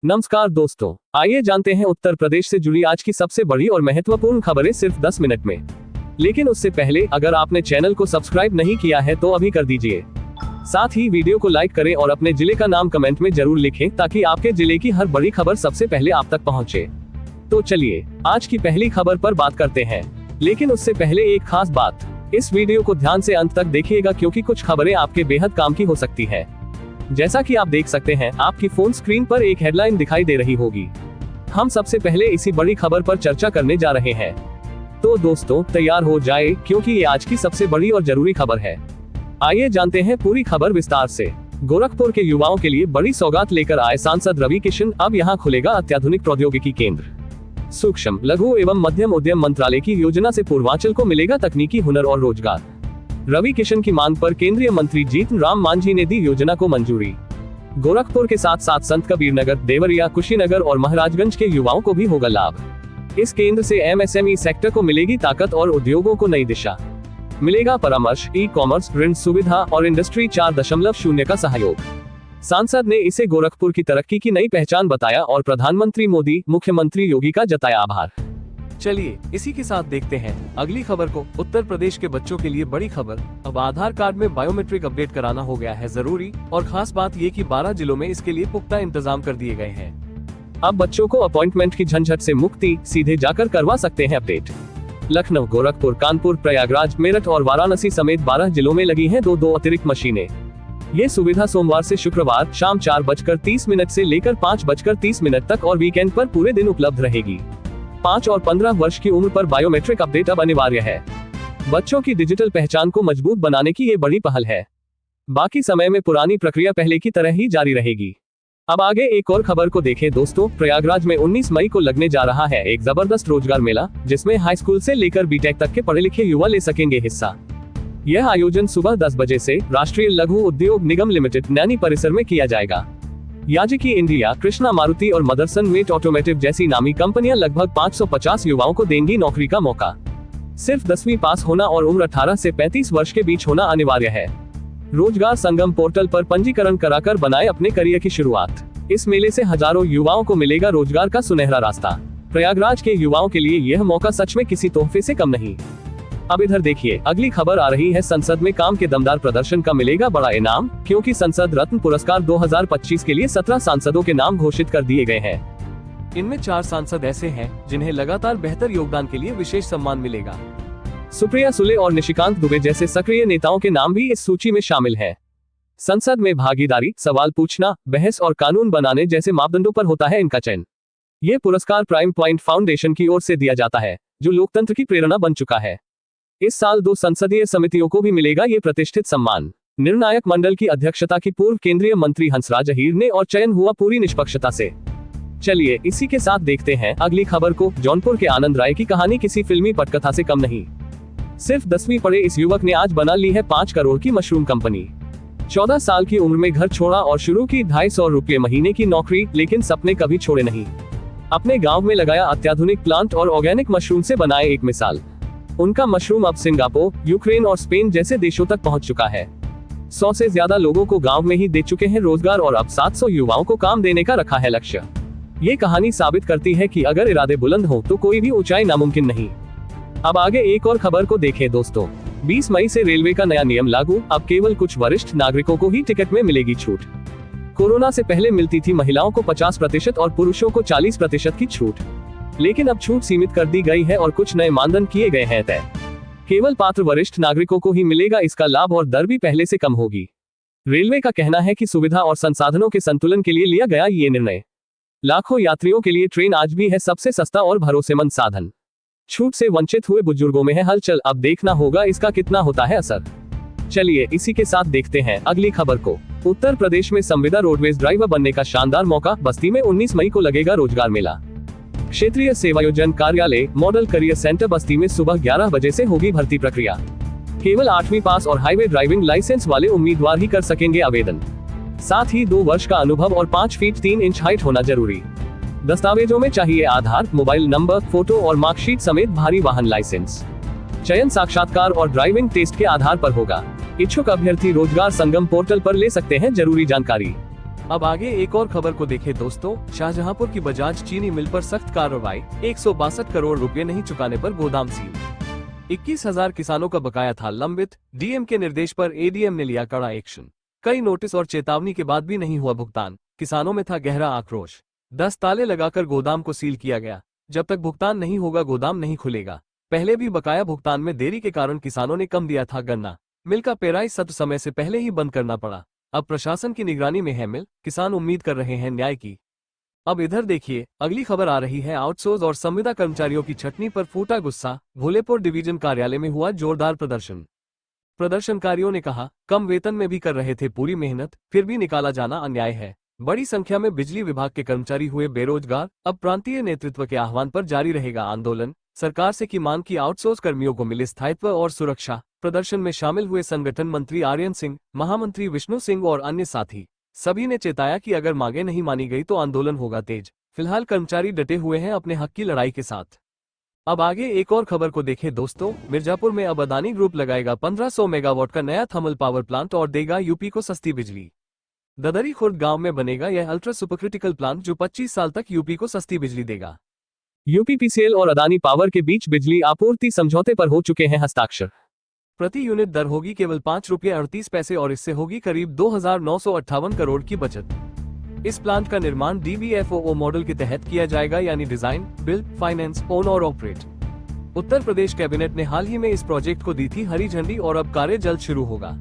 नमस्कार दोस्तों, आइए जानते हैं उत्तर प्रदेश से जुड़ी आज की सबसे बड़ी और महत्वपूर्ण खबरें सिर्फ 10 मिनट में। लेकिन उससे पहले अगर आपने चैनल को सब्सक्राइब नहीं किया है तो अभी कर दीजिए। साथ ही वीडियो को लाइक करें और अपने जिले का नाम कमेंट में जरूर लिखें ताकि आपके जिले की हर बड़ी खबर सबसे पहले आप तक पहुंचे। तो चलिए आज की पहली खबर पर बात करते हैं। लेकिन उससे पहले एक खास बात, इस वीडियो को ध्यान से अंत तक देखिएगा क्योंकि कुछ खबरें आपके बेहद काम की हो सकती है। जैसा कि आप देख सकते हैं, आपकी फोन स्क्रीन पर एक हेडलाइन दिखाई दे रही होगी। हम सबसे पहले इसी बड़ी खबर पर चर्चा करने जा रहे हैं। तो दोस्तों तैयार हो जाए क्योंकि ये आज की सबसे बड़ी और जरूरी खबर है। आइए जानते हैं पूरी खबर विस्तार से। गोरखपुर के युवाओं के लिए बड़ी सौगात लेकर आए सांसद रवि किशन, अब यहाँ खुलेगा अत्याधुनिक प्रौद्योगिकी केंद्र। सूक्ष्म लघु एवं मध्यम उद्यम मंत्रालय की योजना से पूर्वांचल को मिलेगा तकनीकी हुनर और रोजगार। रवि किशन की मांग पर केंद्रीय मंत्री जीतन राम मांझी ने दी योजना को मंजूरी। गोरखपुर के साथ साथ संत कबीरनगर, देवरिया, कुशीनगर और महाराजगंज के युवाओं को भी होगा लाभ। इस केंद्र से एमएसएमई सेक्टर को मिलेगी ताकत और उद्योगों को नई दिशा। मिलेगा परामर्श, ई कॉमर्स, ऋण सुविधा और इंडस्ट्री 4.0 का सहयोग। सांसद ने इसे गोरखपुर की तरक्की की नई पहचान बताया और प्रधानमंत्री मोदी, मुख्यमंत्री योगी का जताया आभार। चलिए इसी के साथ देखते हैं अगली खबर को। उत्तर प्रदेश के बच्चों के लिए बड़ी खबर, अब आधार कार्ड में बायोमेट्रिक अपडेट कराना हो गया है जरूरी। और खास बात ये कि 12 जिलों में इसके लिए पुख्ता इंतजाम कर दिए गए हैं। अब बच्चों को अपॉइंटमेंट की झंझट से मुक्ति, सीधे जाकर करवा सकते हैं अपडेट। लखनऊ, गोरखपुर, कानपुर, प्रयागराज, मेरठ और वाराणसी समेत 12 जिलों में लगी हैं दो अतिरिक्त मशीनें। ये सुविधा सोमवार से शुक्रवार शाम 4:30 से लेकर 5:30 तक और वीकेंड पर पूरे दिन उपलब्ध रहेगी। 5 और 15 वर्ष की उम्र पर बायोमेट्रिक अपडेट अब अनिवार्य है। बच्चों की डिजिटल पहचान को मजबूत बनाने की ये बड़ी पहल है। बाकी समय में पुरानी प्रक्रिया पहले की तरह ही जारी रहेगी। अब आगे एक और खबर को देखें दोस्तों। प्रयागराज में 19 मई को लगने जा रहा है एक जबरदस्त रोजगार मेला, जिसमें हाई स्कूल से लेकर बीटेक तक के पढ़े लिखे युवा ले सकेंगे हिस्सा। यह आयोजन सुबह 10 बजे से राष्ट्रीय लघु उद्योग निगम लिमिटेड नैनी परिसर में किया जाएगा। याजिकी इंडिया, कृष्णा मारुति और मदरसन मेट ऑटोमेटिव जैसी नामी कंपनियां लगभग 550 युवाओं को देंगी नौकरी का मौका। सिर्फ 10वीं पास होना और उम्र 18 से 35 वर्ष के बीच होना अनिवार्य है। रोजगार संगम पोर्टल पर पंजीकरण कराकर बनाए अपने करियर की शुरुआत। इस मेले से हजारों युवाओं को मिलेगा रोजगार का सुनहरा रास्ता। प्रयागराज के युवाओं के लिए यह मौका सच में किसी तोहफे से कम नहीं। अब इधर देखिए, अगली खबर आ रही है। संसद में काम के दमदार प्रदर्शन का मिलेगा बड़ा इनाम, क्योंकि संसद रत्न पुरस्कार 2025 के लिए 17 सांसदों के नाम घोषित कर दिए गए हैं। इनमें 4 सांसद ऐसे हैं जिन्हें लगातार बेहतर योगदान के लिए विशेष सम्मान मिलेगा। सुप्रिया सुले और निशिकांत दुबे जैसे सक्रिय नेताओं के नाम भी इस सूची में शामिल हैं। संसद में भागीदारी, सवाल पूछना, बहस और कानून बनाने जैसे मापदंडों पर होता है इनका चयन। ये पुरस्कार प्राइम पॉइंट फाउंडेशन की ओर से दिया जाता है, जो लोकतंत्र की प्रेरणा बन चुका है। इस साल 2 संसदीय समितियों को भी मिलेगा ये प्रतिष्ठित सम्मान। निर्णायक मंडल की अध्यक्षता की पूर्व केंद्रीय मंत्री हंसराज अहीर ने और चयन हुआ पूरी निष्पक्षता से। चलिए इसी के साथ देखते हैं अगली खबर को। जौनपुर के आनंद राय की कहानी किसी फिल्मी पटकथा से कम नहीं। सिर्फ 10वीं पढ़े इस युवक ने आज बना ली है 5 करोड़ की मशरूम कंपनी। 14 साल की उम्र में घर छोड़ा और शुरू की 250 रुपये महीने की नौकरी, लेकिन सपने कभी छोड़े नहीं। अपने गाँव में लगाया अत्याधुनिक प्लांट और ऑर्गेनिक मशरूम से बनाए एक मिसाल। उनका मशरूम अब सिंगापुर, यूक्रेन और स्पेन जैसे देशों तक पहुंच चुका है। 100 से ज्यादा लोगों को गांव में ही दे चुके हैं रोजगार और अब 700 युवाओं को काम देने का रखा है लक्ष्य। ये कहानी साबित करती है कि अगर इरादे बुलंद हो तो कोई भी ऊंचाई नामुमकिन नहीं। अब आगे एक और खबर को देखें दोस्तों। 20 मई से रेलवे का नया नियम लागू, अब केवल कुछ वरिष्ठ नागरिकों को ही टिकट में मिलेगी छूट। कोरोना से पहले मिलती थी महिलाओं को 50% और पुरुषों को 40% की छूट, लेकिन अब छूट सीमित कर दी गई है और कुछ नए मानदंड किए गए हैं तय। केवल पात्र वरिष्ठ नागरिकों को ही मिलेगा इसका लाभ और दर भी पहले से कम होगी। रेलवे का कहना है कि सुविधा और संसाधनों के संतुलन के लिए लिया गया ये निर्णय। लाखों यात्रियों के लिए ट्रेन आज भी है सबसे सस्ता और भरोसेमंद साधन। छूट से वंचित हुए बुजुर्गों में है हलचल, अब देखना होगा इसका कितना होता है असर। चलिए इसी के साथ देखते हैं अगली खबर को। उत्तर प्रदेश में संविदा रोडवेज ड्राइवर बनने का शानदार मौका। बस्ती में 19 मई को लगेगा रोजगार मेला। क्षेत्रीय सेवायोजन कार्यालय, मॉडल करियर सेंटर बस्ती में सुबह 11 बजे से होगी भर्ती प्रक्रिया। केवल 8वीं पास और हाईवे ड्राइविंग लाइसेंस वाले उम्मीदवार ही कर सकेंगे आवेदन। साथ ही 2 वर्ष का अनुभव और 5 फीट 3 इंच हाइट होना जरूरी। दस्तावेजों में चाहिए आधार, मोबाइल नंबर, फोटो और मार्कशीट समेत भारी वाहन लाइसेंस। चयन साक्षात्कार और ड्राइविंग टेस्ट के आधार पर होगा। इच्छुक अभ्यर्थी रोजगार संगम पोर्टल पर ले सकते हैं जरूरी जानकारी। अब आगे एक और खबर को देखें दोस्तों। शाहजहांपुर की बजाज चीनी मिल पर सख्त कार्रवाई, 162 करोड़ रुपए नहीं चुकाने पर गोदाम सील। 21,000 किसानों का बकाया था लंबित, डीएम के निर्देश पर एडीएम ने लिया कड़ा एक्शन। कई नोटिस और चेतावनी के बाद भी नहीं हुआ भुगतान, किसानों में था गहरा आक्रोश। 10 ताले लगाकर गोदाम को सील किया गया। जब तक भुगतान नहीं होगा गोदाम नहीं खुलेगा। पहले भी बकाया भुगतान में देरी के कारण किसानों ने कम दिया था गन्ना। मिल का पेराई सत्र समय से पहले ही बंद करना पड़ा। अब प्रशासन की निगरानी में है मिल, किसान उम्मीद कर रहे हैं न्याय की। अब इधर देखिए, अगली खबर आ रही है आउटसोर्स और संविदा कर्मचारियों की छटनी पर फूटा गुस्सा। भोलेपुर डिवीजन कार्यालय में हुआ जोरदार प्रदर्शन। प्रदर्शनकारियों ने कहा, कम वेतन में भी कर रहे थे पूरी मेहनत, फिर भी निकाला जाना अन्याय है। बड़ी संख्या में बिजली विभाग के कर्मचारी हुए बेरोजगार। अब प्रांतीय नेतृत्व के आह्वान पर जारी रहेगा आंदोलन। सरकार से की मांग की आउटसोर्स कर्मियों को मिले स्थायित्व और सुरक्षा। प्रदर्शन में शामिल हुए संगठन मंत्री आर्यन सिंह, महामंत्री विष्णु सिंह और अन्य साथी। सभी ने चेताया कि अगर मांगे नहीं मानी गई तो आंदोलन होगा तेज। फिलहाल कर्मचारी डटे हुए हैं अपने हक की लड़ाई के साथ। अब आगे एक और खबर को देखें दोस्तों। मिर्जापुर में अब अदानी ग्रुप लगाएगा 1500 मेगावाट का नया थर्मल पावर प्लांट और देगा यूपी को सस्ती बिजली। ददरी खुर्द गांव में बनेगा यह अल्ट्रा सुपरक्रिटिकल प्लांट जो 25 साल तक यूपी को सस्ती बिजली देगा। यूपीपीसीएल और अदानी पावर के बीच बिजली आपूर्ति समझौते पर हो चुके हैं हस्ताक्षर। प्रति यूनिट दर होगी केवल 5 रुपये 38 पैसे और इससे होगी करीब 2,958 करोड़ की बचत। इस प्लांट का निर्माण डीबीएफओ मॉडल के तहत किया जाएगा, यानी डिजाइन, बिल्ड, फाइनेंस, ओन और ऑपरेट। उत्तर प्रदेश कैबिनेट ने हाल ही में इस प्रोजेक्ट को दी थी हरी झंडी और अब कार्य जल्द शुरू होगा।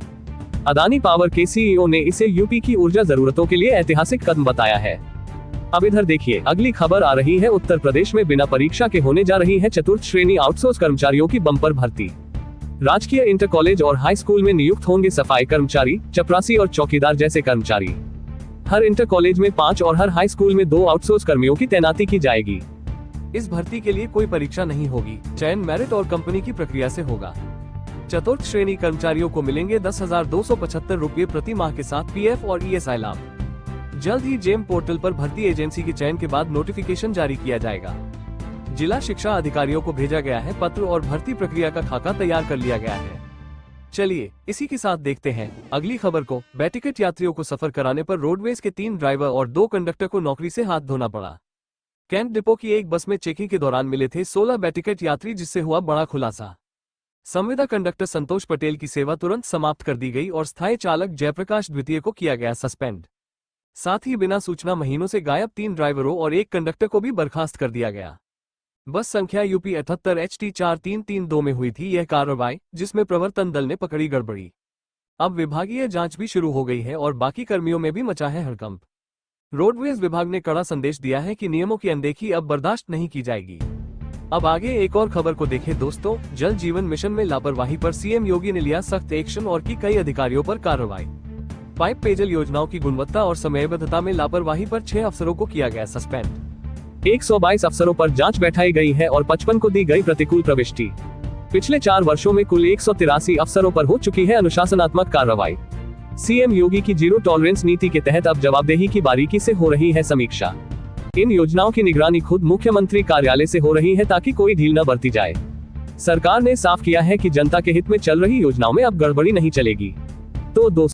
अदानी पावर के सीईओ ने इसे यूपी की ऊर्जा जरूरतों के लिए ऐतिहासिक कदम बताया है। अब इधर देखिए, अगली खबर आ रही है उत्तर प्रदेश में बिना परीक्षा के होने जा रही है चतुर्थ श्रेणी आउटसोर्स कर्मचारियों की बम्पर भर्ती। राजकीय इंटर कॉलेज और हाई स्कूल में नियुक्त होंगे सफाई कर्मचारी, चपरासी और चौकीदार जैसे कर्मचारी। हर इंटर कॉलेज में 5 और हर हाई स्कूल में 2 आउटसोर्स कर्मियों की तैनाती की जाएगी। इस भर्ती के लिए कोई परीक्षा नहीं होगी, चयन मेरिट और कंपनी की प्रक्रिया से होगा। चतुर्थ श्रेणी कर्मचारियों को मिलेंगे 10,275 रुपये प्रति माह के साथ पीएफ और ईएसआई लाभ। जल्द ही जेम पोर्टल पर भर्ती एजेंसी के चयन के बाद नोटिफिकेशन जारी किया जाएगा। जिला शिक्षा अधिकारियों को भेजा गया है पत्र और भर्ती प्रक्रिया का खाका तैयार कर लिया गया है। चलिए इसी के साथ देखते हैं अगली खबर को। बेटिकट यात्रियों को सफर कराने पर रोडवेज के 3 ड्राइवर और 2 कंडक्टर को नौकरी से हाथ धोना पड़ा। कैंट डिपो की एक बस में चेकिंग के दौरान मिले थे 16 बेटिकट यात्री, जिससे हुआ बड़ा खुलासा। संविदा कंडक्टर संतोष पटेल की सेवा तुरंत समाप्त कर दी गई और स्थायी चालक जयप्रकाश द्वितीय को किया गया सस्पेंड। साथ ही बिना सूचना महीनों से गायब 3 ड्राइवरों और 1 कंडक्टर को भी बर्खास्त कर दिया गया। बस संख्या यूपी 78 HT 4332 में हुई थी यह कार्रवाई, जिसमें प्रवर्तन दल ने पकड़ी गड़बड़ी। अब विभागीय जांच भी शुरू हो गई है और बाकी कर्मियों में भी मचा है हड़कंप। रोडवेज विभाग ने कड़ा संदेश दिया है कि नियमों की अनदेखी अब बर्दाश्त नहीं की जाएगी। अब आगे एक और खबर को देखें दोस्तों। जल जीवन मिशन में लापरवाही पर सीएम योगी ने लिया सख्त एक्शन और की कई अधिकारियों पर कार्रवाई। पाइप पेयजल योजनाओं की गुणवत्ता और समयबद्धता में लापरवाही पर 6 अफसरों को किया गया सस्पेंड। 122 अफसरों पर जांच बैठाई गई है और 55 को दी गई प्रतिकूल प्रविष्टि। पिछले 4 वर्षों में कुल 183 अफसरों पर हो चुकी है अनुशासनात्मक कार्रवाई। सीएम योगी की जीरो टॉलरेंस नीति के तहत अब जवाबदेही की बारीकी से हो रही है समीक्षा। इन योजनाओं की निगरानी खुद मुख्यमंत्री कार्यालय से हो रही है ताकि कोई ढील न बरती जाए। सरकार ने साफ किया है कि जनता के हित में चल रही योजनाओं में अब गड़बड़ी नहीं चलेगी। तो दोस्तों